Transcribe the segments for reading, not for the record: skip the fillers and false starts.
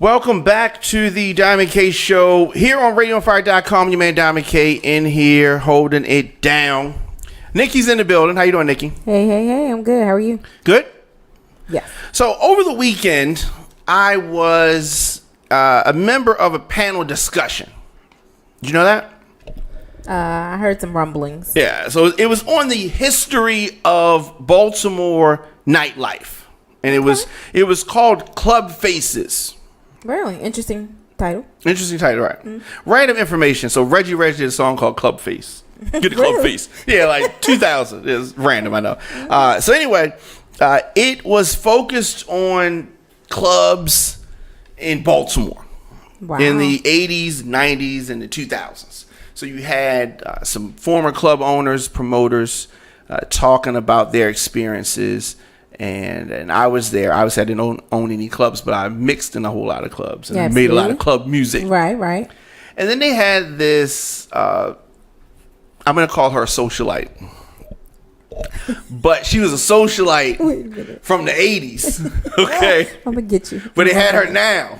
Welcome back to the Diamond K Show here on RadioFire.com. Your man Diamond K in here holding it down. Nikki's in the building. How you doing, Nikki? Hey. I'm good. How are you? Good? Yes. So over the weekend, I was a member of a panel discussion. Did you know that? I heard some rumblings. Yeah. So it was on the history of Baltimore nightlife. And it was called Club Faces. Really interesting title. Interesting title, right? Random information. So Reggie did a song called Club Face. Get the Club Face. Yeah, like 2000. It's random, I know. So anyway, it was focused on clubs in Baltimore in the 80s, 90s, and the 2000s. So you had some former club owners, promoters talking about their experiences. And I was there. Obviously, I didn't own any clubs, but I mixed in a whole lot of clubs and made a lot of club music. Right. And then they had this, I'm going to call her a socialite. But she was a socialite from the 80s. Okay? I'm going to get you. But they had her now.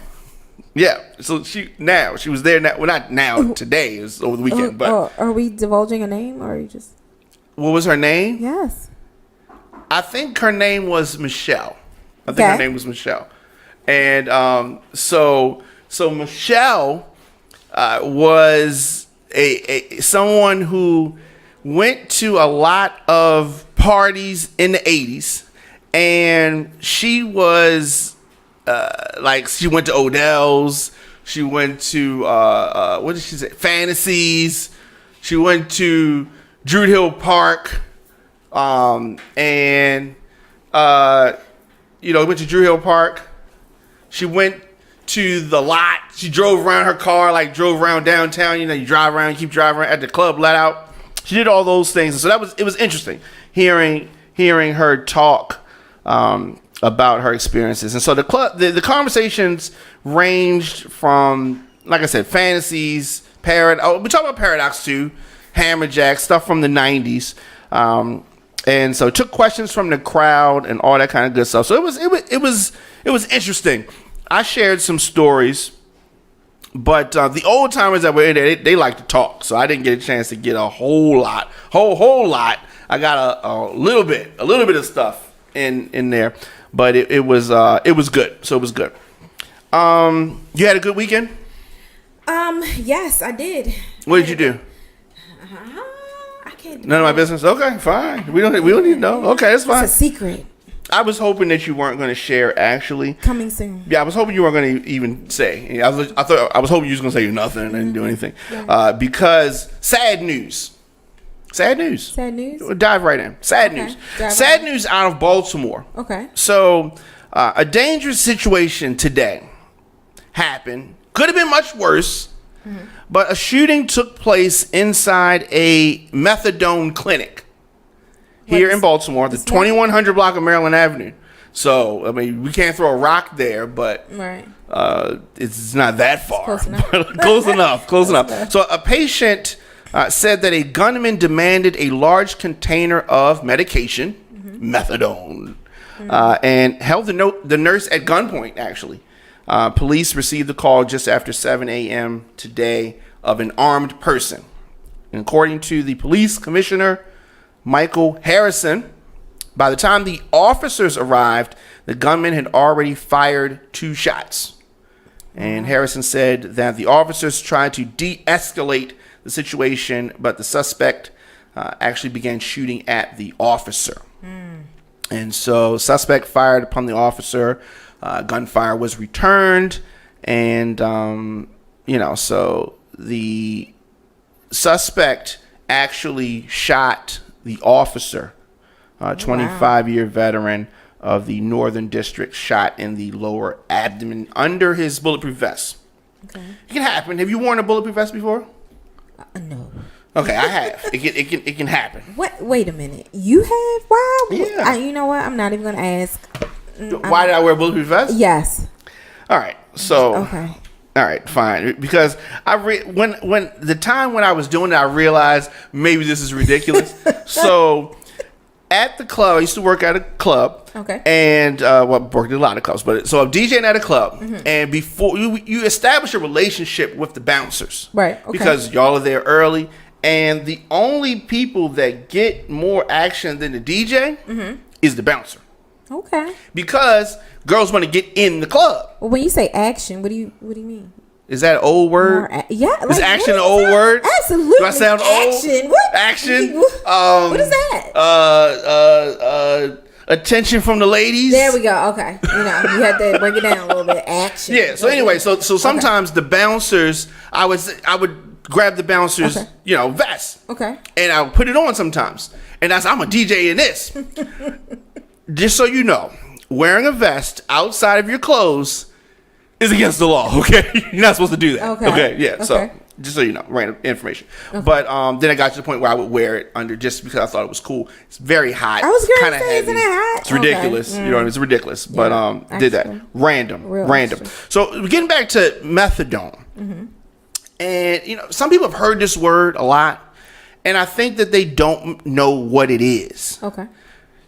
Yeah. So she was there now. Well, not now, today. It was over the weekend. But are we divulging a name or are you just... What was her name? Yes. I think her name was Michelle. Her name was Michelle. And so Michelle was someone who went to a lot of parties in the 80s. And she was she went to Odell's. She went to, what did she say? Fantasies. She went to Druid Hill Park. Went to Drew Hill Park. She went to the lot. She drove around her car, drove around downtown. You drive around, keep driving around at the club, let out. She did all those things. And so it was interesting hearing her talk, about her experiences. And so the conversations ranged from, like I said, fantasies, we talked about Paradox too, Hammerjack, stuff from the 90s. And so took questions from the crowd and all that kind of good stuff. So it was interesting. I shared some stories, but the old timers that were in there, they like to talk. So I didn't get a chance to get a whole lot. I got a little bit of stuff in there, but it was good. So it was good. You had a good weekend? Yes, I did. What did you do? None of my business. Okay, fine. We don't need to know. Okay, that's fine. It's a secret. I was hoping that you weren't going to share. Actually, coming soon. Yeah, I was hoping you weren't going to even say. I was hoping you was going to say nothing and didn't do anything. Yeah. Because sad news. We'll dive right in. Sad news. Sad news out of Baltimore. Okay. So, a dangerous situation today happened. Could have been much worse. Mm-hmm. But a shooting took place inside a methadone clinic here in Baltimore, the 2100 block of Maryland Avenue. So, I mean, we can't throw a rock there, but it's not that far. Close enough. Close enough. So, a patient said that a gunman demanded a large container of medication, methadone, and held the nurse at gunpoint, actually. Police received the call just after 7 a.m. today of an armed person. And according to the police commissioner, Michael Harrison, by the time the officers arrived, the gunman had already fired 2 shots. And Harrison said that the officers tried to de-escalate the situation, but the suspect actually began shooting at the officer. And so suspect fired upon the officer. Gunfire was returned, and so the suspect actually shot the officer, 25-year veteran of the Northern District, shot in the lower abdomen under his bulletproof vest. Okay, it can happen. Have you worn a bulletproof vest before? No. Okay, I have. It can happen. What? Wait a minute. You have? Wow. Yeah. You know what? I'm not even gonna ask. Why did I wear a bulletproof vest? Yes. All right. So. Okay. All right, fine. Because when the time when I was doing it, I realized maybe this is ridiculous. So at the club. I used to work at a club. Okay. And worked at a lot of clubs, but so I'm DJing at a club, and before you establish a relationship with the bouncers, Right, okay. Because y'all are there early, and the only people that get more action than the DJ is the bouncer, Okay. because girls want to get in the club. Well, when you say action, what do you mean? Is that an old word? Yeah. Is action an old word? Absolutely. Do I sound old? Action. What? Action. What is that? Attention from the ladies. There we go. Okay. You had to break it down a little bit. Action. Yeah. So anyway, so sometimes the bouncers, I would grab the bouncers, Okay. vest. Okay. And I would put it on sometimes, and I'm a DJ in this. Just so you know, wearing a vest outside of your clothes is against the law. Okay, you're not supposed to do that. Okay. Yeah. So Okay. just so you know, random information. But then I got to the point where I would wear it under just because I thought it was cool. It's very hot. I was gonna kinda say, isn't it hot? It's ridiculous. Okay. You know what I mean? It's ridiculous. But did that actually. random. Real Random. extra. So getting back to methadone, and some people have heard this word a lot, and I think that they don't know what it is. Okay.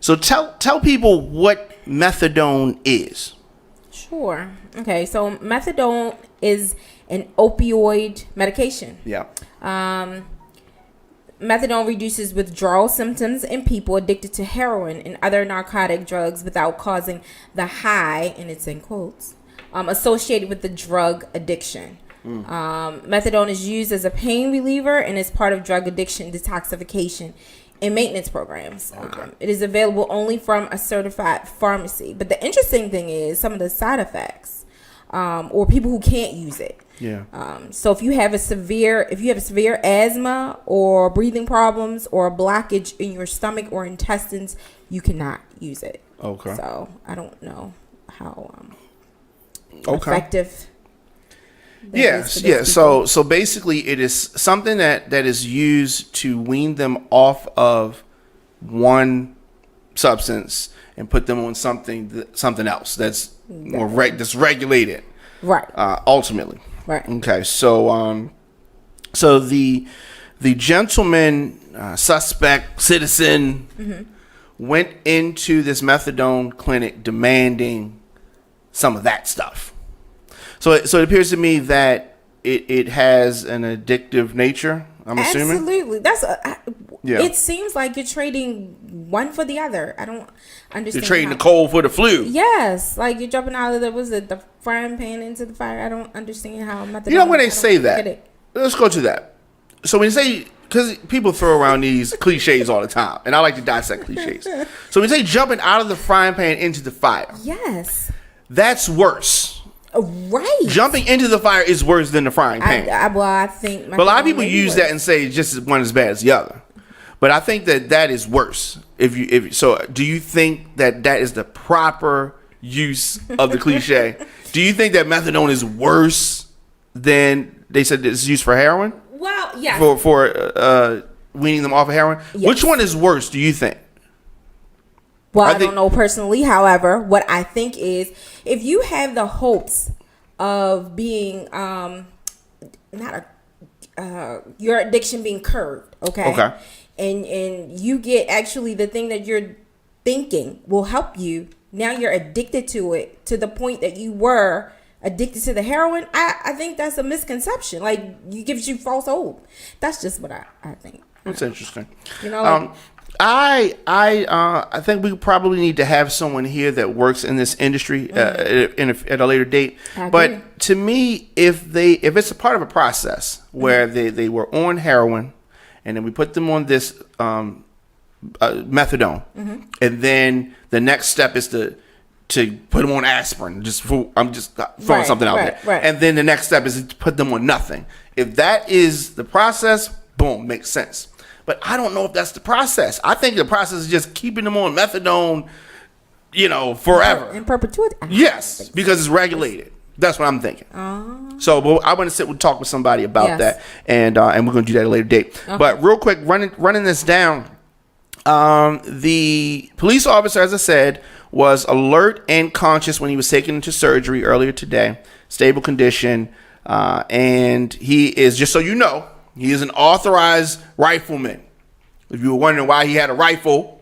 So tell people what methadone is. Sure. Okay. So methadone is an opioid medication. Yeah. Methadone reduces withdrawal symptoms in people addicted to heroin and other narcotic drugs without causing the high, and it's in quotes, associated with the drug addiction. Methadone is used as a pain reliever and is part of drug addiction detoxification and maintenance programs. It is available only from a certified pharmacy. But the interesting thing is some of the side effects, or people who can't use it. Yeah. So if you have severe asthma or breathing problems or a blockage in your stomach or intestines, you cannot use it. Okay. So I don't know how Yes. effective. Yeah. So basically, it is something that is used to wean them off of one substance and put them on something else that's more that's regulated. Right. Ultimately. Right. Okay. So the gentleman, suspect, citizen, went into this methadone clinic demanding some of that stuff. So it appears to me that it has an addictive nature. I'm assuming. Absolutely. Yeah. It seems like you're trading one for the other. I don't understand. You're trading the cold for the flu. Yes, like you're jumping out of the frying pan into the fire. I don't understand how methadone. You know when they say get that? it. Let's go to that. So when you say, because people throw around these cliches all the time, and I like to dissect cliches. So when you say jumping out of the frying pan into the fire, Yes. that's worse. Right. Jumping into the fire is worse than the frying pan. I think. But a lot of people use that and say just one as bad as the other. But I think that is worse. So, do you think that is the proper use of the cliche? Do you think that methadone is worse than they said it's used for heroin? Well, yeah. For weaning them off of heroin? Yes. Which one is worse, do you think? Well, I don't know personally. However, what I think is if you have the hopes of being your addiction being curbed, okay, and you get actually the thing that you're thinking will help you. Now you're addicted to it to the point that you were addicted to the heroin. I think that's a misconception. Like, it gives you false hope. That's just what I think. That's interesting. You know, like, I think we probably need to have someone here that works in this industry at a later date. But to me, if it's a part of a process where they were on heroin, and then we put them on this methadone, and then the next step is to put them on aspirin. I'm just throwing something out there. Right. And then the next step is to put them on nothing. If that is the process, boom, makes sense. But I don't know if that's the process. I think the process is just keeping them on methadone, forever. in perpetuity. Yes, because it's regulated. That's what I'm thinking. So I want to sit and talk with somebody about that, and we're going to do that at a later date. Okay. But real quick, running this down, the police officer, as I said, was alert and conscious when he was taken into surgery earlier today. Stable condition, and he is, just so you know, he is an authorized rifleman. If you were wondering why he had a rifle,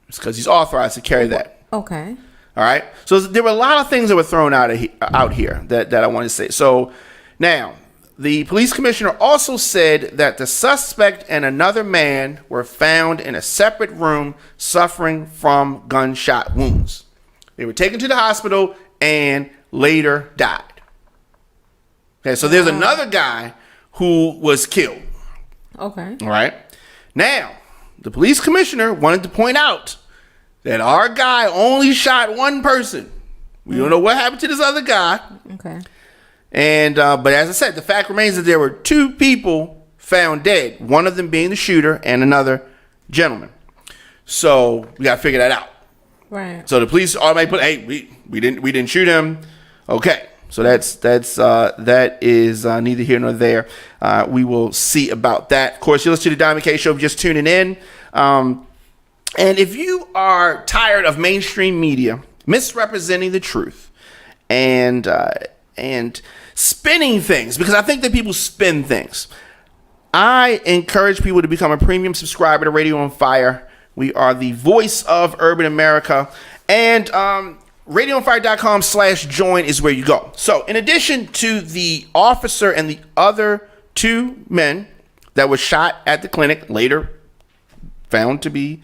It's because he's authorized to carry that. Okay. All right. So there were a lot of things that were thrown out here that I want to say. So now, the police commissioner also said that the suspect and another man were found in a separate room suffering from gunshot wounds. They were taken to the hospital and later died. Okay, so there's another guy who was killed. Okay. All right. Now, the police commissioner wanted to point out that our guy only shot one person. We don't know what happened to this other guy. Okay. And but as I said, the fact remains that there were two people found dead, one of them being the shooter and another gentleman. So we got to figure that out. Right. So the police automatically put, hey, we didn't shoot him. Okay. So that is neither here nor there. We will see about that. Of course, you listen to the Diamond K Show if you're just tuning in. And if you are tired of mainstream media misrepresenting the truth and spinning things, because I think that people spin things, I encourage people to become a premium subscriber to Radio on Fire. We are the voice of urban America. And RadioOnFire.com/join is where you go. So in addition to the officer and the other two men that were shot at the clinic, later found to be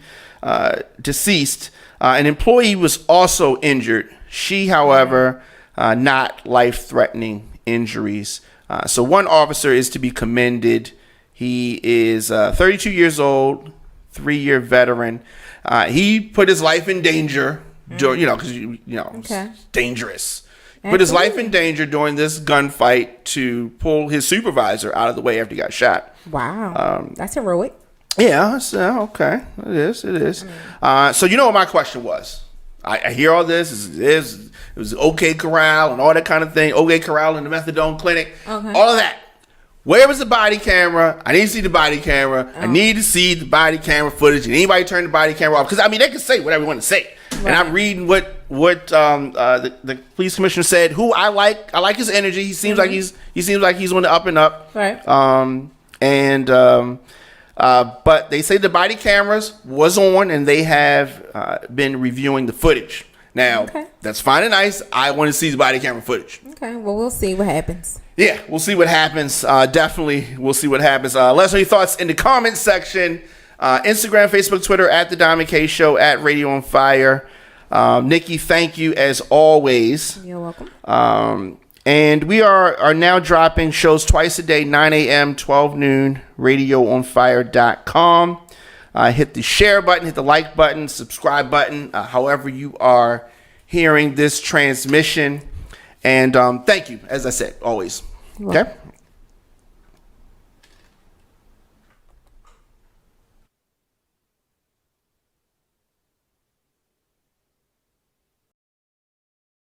deceased, an employee was also injured. She, however, not life-threatening injuries. So one officer is to be commended. He is 32 years old, 3-year veteran. He put his life in danger. Because it's dangerous. Absolutely. Put his life in danger during this gunfight to pull his supervisor out of the way after he got shot. Wow, that's heroic. Yeah, okay, it is. So you know what my question was? I hear all this. It was OK Corral and all that kind of thing. OK Corral and the methadone clinic. Okay. All of that. Where was the body camera? I need to see the body camera. I need to see the body camera footage. And anybody turn the body camera off? Because they can say whatever they want to say. Right. And I'm reading what the police commissioner said. Who I like. I like his energy. He seems like he's on the up and up. Right. But they say the body cameras was on, and they have been reviewing the footage. Now, that's fine and nice. I want to see the body camera footage. Okay. Well, we'll see what happens. Yeah, we'll see what happens. Definitely, we'll see what happens. Let us know your thoughts in the comments section. Instagram, Facebook, Twitter, at The Diamond K Show, at Radio on Fire. Nikki, thank you as always. You're welcome. And we are now dropping shows twice a day, 9 a.m., 12 noon, radioonfire.com. Hit the share button, hit the like button, subscribe button, however you are hearing this transmission. And thank you, as I said, always. Okay?